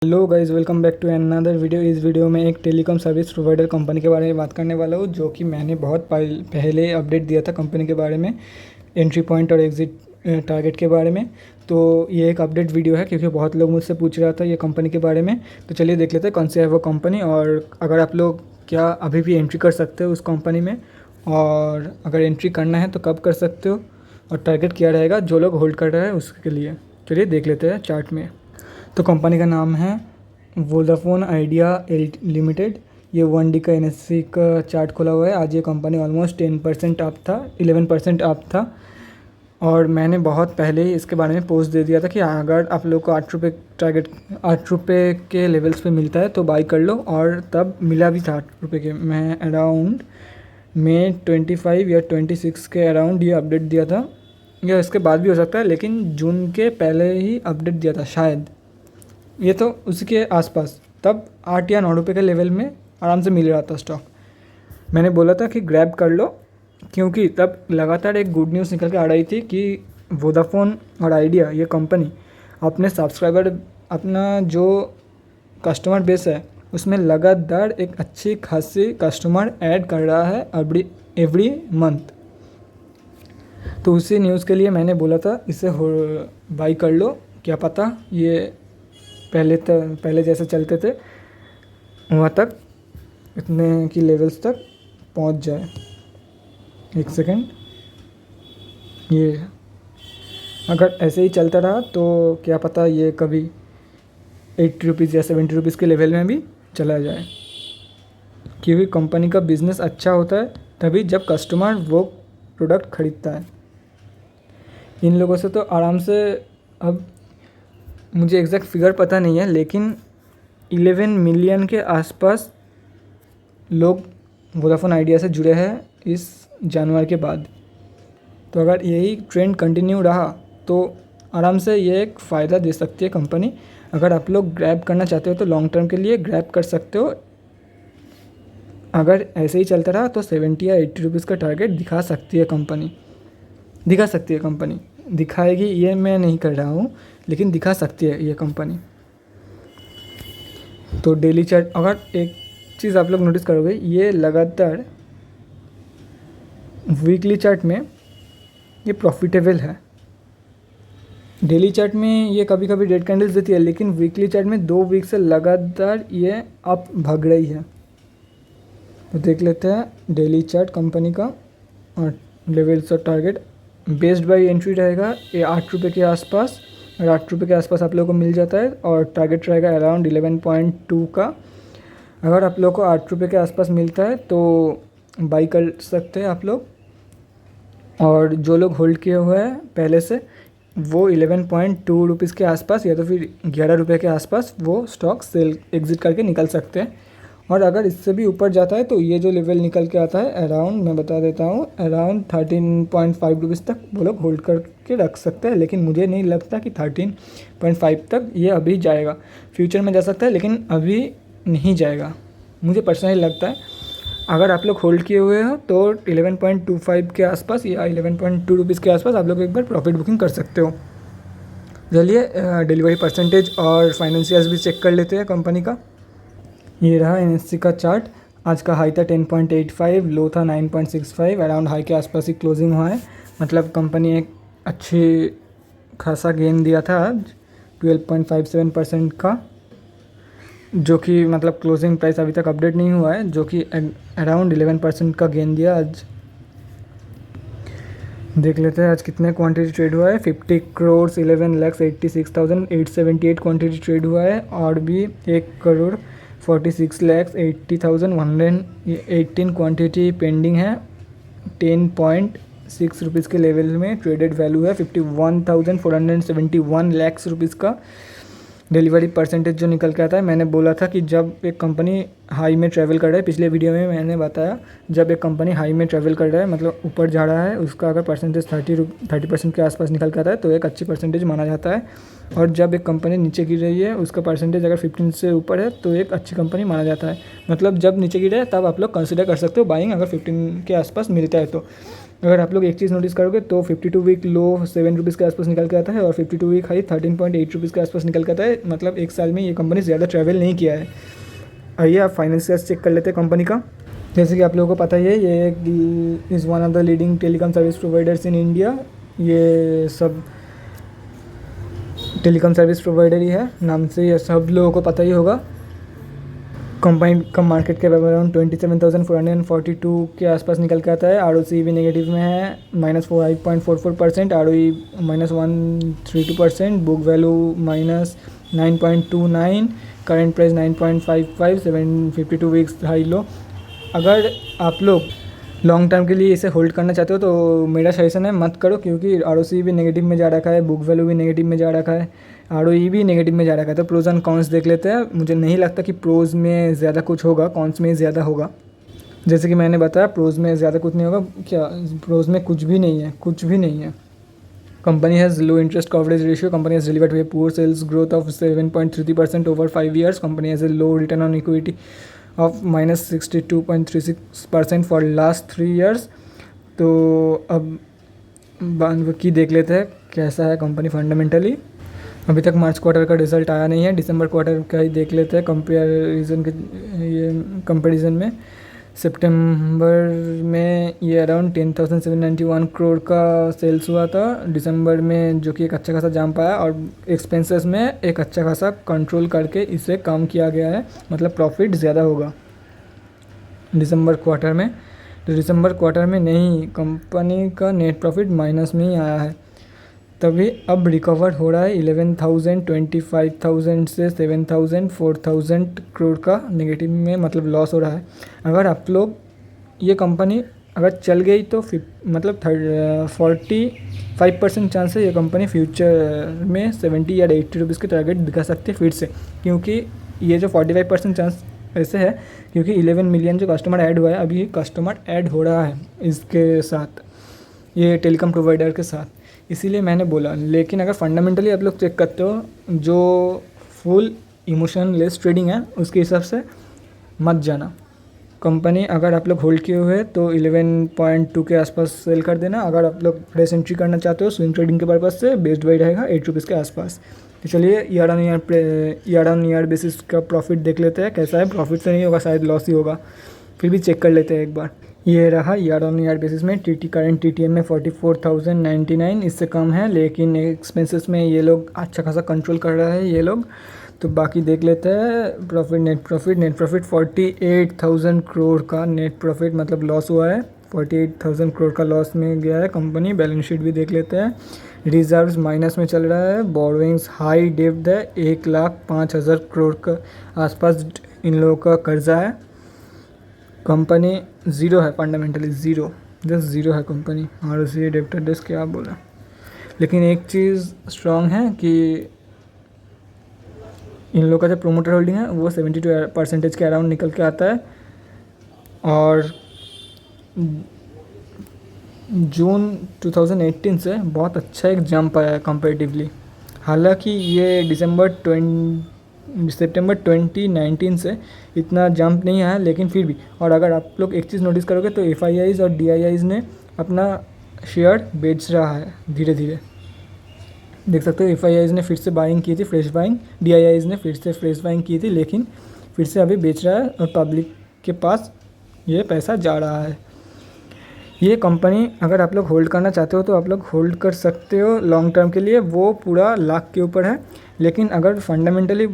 Hello guys, welcome back to another video. इस video में एक टेलीकॉम सर्विस प्रोवाइडर कंपनी के बारे में बात करने वाला हूँ, जो कि मैंने बहुत पहले अपडेट दिया था कंपनी के बारे में, एंट्री पॉइंट और एग्ज़िट टारगेट के बारे में। तो ये एक अपडेट वीडियो है क्योंकि बहुत लोग मुझसे पूछ रहा था ये कंपनी के बारे में। तो चलिए देख लेते हैं कौन सी है वो कंपनी, और अगर आप लोग क्या अभी भी एंट्री कर सकते हो उस कंपनी में, और अगर एंट्री करना है तो कब कर सकते हो, और टारगेट क्या रहेगा जो लोग होल्ड कर रहे हैं उसके लिए। चलिए देख लेते हैं चार्ट में। तो कंपनी का नाम है वोडाफोन आइडिया लिमिटेड। ये 1 डी का NSE का चार्ट खुला हुआ है। आज ये कंपनी ऑलमोस्ट 10% अप था, 11% अप था। और मैंने बहुत पहले ही इसके बारे में पोस्ट दे दिया था कि अगर आप लोग को 8 रुपये टारगेट 8 रुपये के लेवल्स पे मिलता है तो बाई कर लो, और तब मिला भी था 8 रुपये के। मैं अराउंड मई 25 या 26 के अराउंड ये अपडेट दिया था, या इसके बाद भी हो सकता है, लेकिन जून के पहले ही अपडेट दिया था शायद। ये तो उसके आसपास तब 8 या 9 रुपये के लेवल में आराम से मिल रहा था स्टॉक। मैंने बोला था कि ग्रैब कर लो, क्योंकि तब लगातार एक गुड न्यूज़ निकल के आ रही थी कि वोडाफोन और आइडिया ये कंपनी अपने सब्सक्राइबर, अपना जो कस्टमर बेस है उसमें लगातार एक अच्छी खासी कस्टमर ऐड कर रहा है एवरी मंथ। तो उसी न्यूज़ के लिए मैंने बोला था इसे बाई कर लो, क्या पता ये पहले जैसे चलते थे वहाँ तक, इतने की लेवल्स तक पहुँच जाए। एक सेकेंड, ये अगर ऐसे ही चलता रहा तो क्या पता ये कभी 80 रुपीज़ या 70 रुपीज़ के लेवल में भी चला जाए, क्योंकि कंपनी का बिज़नेस अच्छा होता है तभी जब कस्टमर वो प्रोडक्ट ख़रीदता है। इन लोगों से तो आराम से, अब मुझे एग्जैक्ट फिगर पता नहीं है, लेकिन 11 मिलियन के आसपास लोग वोडाफोन आइडिया से जुड़े हैं इस जनवरी के बाद। तो अगर यही ट्रेंड कंटिन्यू रहा तो आराम से ये एक फ़ायदा दे सकती है कंपनी। अगर आप लोग ग्रैब करना चाहते हो तो लॉन्ग टर्म के लिए ग्रैब कर सकते हो। अगर ऐसे ही चलता रहा तो 70 या 80 रुपीज़ का टारगेट दिखा सकती है कंपनी। दिखाएगी ये मैं नहीं कर रहा हूँ, लेकिन दिखा सकती है ये कंपनी। तो डेली चार्ट, अगर एक चीज़ आप लोग नोटिस करोगे, ये लगातार वीकली चार्ट में ये प्रॉफिटेबल है। डेली चार्ट में ये कभी कभी रेड कैंडल्स देती है, लेकिन वीकली चार्ट में 2 वीक से लगातार ये अप भाग रही है। तो देख लेते हैं डेली चार्ट कंपनी का, और लेवल्स और टारगेट बेस्ड बाय एंट्री रहेगा ये 8 रुपये के आसपास। और 8 रुपये के आसपास आप लोगों को मिल जाता है, और टारगेट रहेगा अराउंड 11.2 का। अगर आप लोग को 8 रुपये के आसपास मिलता है तो बाई कर सकते हैं आप लोग, और जो लोग होल्ड किए हुए हैं पहले से वो 11.2 रुपीज़ के आसपास या तो फिर 11 रुपये के आसपास वो स्टॉक सेल एग्ज़िट करके निकल सकते हैं। और अगर इससे भी ऊपर जाता है तो ये जो लेवल निकल के आता है अराउंड, मैं बता देता हूँ, अराउंड 13.5 रुपीज़ तक वो लोग होल्ड करके रख सकते हैं। लेकिन मुझे नहीं लगता कि 13.5 तक ये अभी जाएगा। फ्यूचर में जा सकता है लेकिन अभी नहीं जाएगा, मुझे पर्सनली लगता है। अगर आप लोग होल्ड किए हुए हो तो 11.25 के आसपास या 11.2 रुपीज़ के आसपास आप लोग एक बार प्रॉफिट बुकिंग कर सकते हो। चलिए डिलीवरी परसेंटेज और फाइनेंशियल्स भी चेक कर लेते हैं कंपनी का। ये रहा NSE का चार्ट। आज का हाई था 10.85, लो था 9.65, अराउंड हाई के आसपास ही क्लोजिंग हुआ है। मतलब कंपनी एक अच्छी खासा गेन दिया था आज 12.57% का, जो कि मतलब क्लोजिंग प्राइस अभी तक अपडेट नहीं हुआ है, जो कि अराउंड 11% का गेन दिया आज। देख लेते हैं आज कितने क्वांटिटी ट्रेड हुआ है। 50 करोड़ 11,86,878 क्वांटिटी ट्रेड हुआ है, और भी 1 करोड़ 46,80,118 क्वांटिटी पेंडिंग है। 10.6 रुपीज़ के लेवल में ट्रेडेड वैल्यू है। 51,471 लाख रुपीज़ का डिलीवरी परसेंटेज जो निकल के आता है। मैंने बोला था कि जब एक कंपनी हाई में ट्रैवल कर रहा है, पिछले वीडियो में मैंने बताया, जब एक कंपनी हाई में ट्रैवल कर रहा है मतलब ऊपर जा रहा है, उसका अगर परसेंटेज 30% के आसपास निकल के आता है तो एक अच्छी परसेंटेज माना जाता है। और जब एक कंपनी नीचे गिर रही है, उसका परसेंटेज अगर 15 से ऊपर है तो एक अच्छी कंपनी माना जाता है। मतलब जब नीचे गिरे तब आप लोग कंसिडर कर सकते हो बाइंग, अगर 15 के आसपास मिलता है तो। अगर आप लोग एक चीज़ नोटिस करोगे तो 52 वीक लो 7 रुपीज़ के आसपास निकल के आता है और 52 वीक हाई 13.8 रुपीज़ के आसपास निकल के आता है। मतलब एक साल में ये कंपनी ज़्यादा ट्रैवल नहीं किया है। आइए आप फाइनेंशियल्स चेक कर लेते हैं कंपनी का। जैसे कि आप लोगों को पता ही है, ये is one of the leading telecom service providers in India. ये सब टेलीकॉम सर्विस प्रोवाइडर ही है, नाम से ये सब लोगों को पता ही होगा। कंपनी का मार्केट कैप अराउंड 27,442 के आसपास निकल के आता है। ROCE भी नेगेटिव में है, -5.44%, ROE -132%, book value -9.29, current price 9.55, 752 weeks high low. अगर आप लोग लॉन्ग टर्म के लिए इसे होल्ड करना चाहते हो तो मेरा सजेशन है मत करो, क्योंकि ROCE भी नेगेटिव में जा रखा है, बुक वैल्यू भी नेगेटिव में जा रखा है, ROE भी नेगेटिव में जा रखा है। तो प्रोज एंड कॉन्स देख लेते हैं। मुझे नहीं लगता कि प्रोज में ज़्यादा कुछ होगा, कॉन्स में ज़्यादा होगा। जैसे कि मैंने बताया, प्रोज में ज़्यादा कुछ नहीं होगा। क्या प्रोज में कुछ भी नहीं है, कुछ भी नहीं है। Company has low interest coverage ratio, company has delivered a poor sales growth of 7.33% over 5 years, company has a low return on equity of -62.36% for last 3 years। तो अब की देख लेते हैं कैसा है कंपनी फंडामेंटली। अभी तक मार्च क्वार्टर का रिजल्ट आया नहीं है, दिसंबर क्वार्टर का ही देख लेते हैं कंपेरिजन में। सितंबर में ये अराउंड 10,791 करोड़ का सेल्स हुआ था दिसंबर में, जो कि एक अच्छा खासा जाम पाया, और एक्सपेंसेस में एक अच्छा खासा कंट्रोल करके इसे कम किया गया है। मतलब प्रॉफिट ज़्यादा होगा दिसंबर क्वार्टर में। तो दिसंबर क्वार्टर में नहीं, कंपनी का नेट प्रॉफिट माइनस में ही आया है। तभी अब रिकवर हो रहा है 11,000, 25,000 से 7,000, 4,000 करोड़ का नेगेटिव में, मतलब लॉस हो रहा है। अगर आप लोग ये कंपनी अगर चल गई तो मतलब 45% चांस है ये कंपनी फ्यूचर में 70 या 80 रुपीज़ के टारगेट दिखा सकती है फिर से। क्योंकि ये जो 45% चांस ऐसे है क्योंकि 11 मिलियन जो कस्टमर ऐड हुआ है, अभी कस्टमर ऐड हो रहा है इसके साथ, ये टेलीकॉम प्रोवाइडर के साथ, इसीलिए मैंने बोला। लेकिन अगर फंडामेंटली आप लोग चेक करते हो, जो फुल इमोशन लेस ट्रेडिंग है उसके हिसाब से मत जाना। कंपनी अगर आप लोग होल्ड किए हुए तो 11.2 के आसपास सेल कर देना। अगर आप लोग फ्रेश एंट्री करना चाहते हो स्विंग ट्रेडिंग के पर्पज़ से, बेस्ट बाई रहेगा 8 रुपीज़ के आसपास। तो चलिए ईयर ऑन ईयर बेसिस का प्रॉफिट देख लेते हैं कैसा है। प्रॉफिट से नहीं होगा, शायद लॉस ही होगा, फिर भी चेक कर लेते हैं एक बार। ये रहा ईयर ऑन ईयर बेसिस में करंट TTM में 44,099, इससे कम है, लेकिन एक्सपेंसेस में ये लोग अच्छा खासा कंट्रोल कर रहे हैं ये लोग। तो बाकी देख लेते हैं प्रॉफिट, नेट प्रॉफिट 48,000 करोड़ का नेट प्रॉफिट, मतलब लॉस हुआ है, 48,000 करोड़ का लॉस में गया है कंपनी। बैलेंस शीट भी देख लेते हैं। रिजर्व्स माइनस में चल रहा है, बोरोइंग्स हाई डेप्थ है, 1,05,000 करोड़ का आसपास इन लोगों का कर्जा है। कंपनी ज़ीरो है, फंडामेंटली ज़ीरो, जस्ट ज़ीरो है कंपनी। ROCE डेब्टर डेस्क क्या बोला, लेकिन एक चीज़ स्ट्रॉन्ग है कि इन लोगों का जो प्रोमोटर होल्डिंग है वो 72% के अराउंड निकल के आता है। और जून 2018 से बहुत अच्छा एक जंप आया है कंपेरेटिवली। हालांकि ये सितंबर 2019 से इतना जंप नहीं आया, लेकिन फिर भी। और अगर आप लोग एक चीज़ नोटिस करोगे तो FIIs और DIIs ने अपना शेयर बेच रहा है धीरे धीरे, देख सकते हो। FIIs ने फिर से बाइंग की थी, फ्रेश बाइंग, DIIs ने फिर से फ्रेश बाइंग की थी, लेकिन फिर से अभी बेच रहा है और पब्लिक के पास ये पैसा जा रहा है। ये कंपनी अगर आप लोग होल्ड करना चाहते हो तो आप लोग होल्ड कर सकते हो लॉन्ग टर्म के लिए, वो पूरा लाख के ऊपर है। लेकिन अगर फंडामेंटली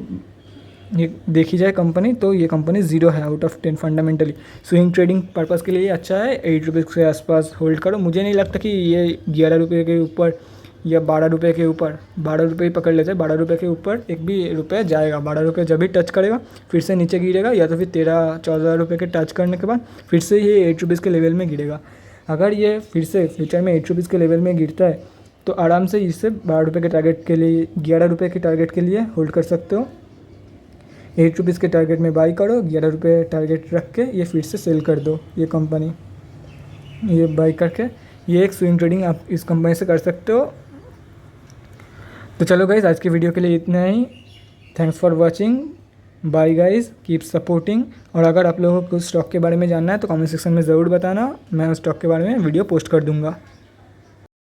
ये देखी जाए कंपनी, तो ये कंपनी ज़ीरो है out of 10 fundamentally. Swing trading purpose के लिए अच्छा है, 8 रुपीज़ के आसपास होल्ड करो। मुझे नहीं लगता कि ये 11 रुपये के ऊपर या 12 रुपये के ऊपर, 12 रुपये ही पकड़ लेते हैं, 12 रुपये के ऊपर एक भी रुपये जाएगा। 12 रुपये जब भी टच करेगा फिर से नीचे गिरेगा, या तो फिर 13-14 रुपये के टच करने के बाद फिर से ये 8 रुपीज़ के लेवल में गिरेगा। अगर ये फिर से फ्यूचर में 8 रुपीज़ के लेवल में गिरता है तो आराम से इससे 12 रुपये के टारगेट के लिए, 11 रुपये के टारगेट के लिए होल्ड कर सकते हो। 8 रुपीज़ के टारगेट में बाई करो, 11 रुपये टारगेट रख के ये फिर से सेल कर दो। ये कंपनी ये बाई करके ये एक स्विंग ट्रेडिंग आप इस कंपनी से कर सकते हो। तो चलो गाइस, आज की वीडियो के लिए इतना ही। Thanks for watching. Bye guys, keep supporting. और अगर आप लोगों को उस स्टॉक के बारे में जानना है तो कमेंट सेक्शन में ज़रूर बताना, मैं उस स्टॉक के बारे में वीडियो पोस्ट कर दूँगा।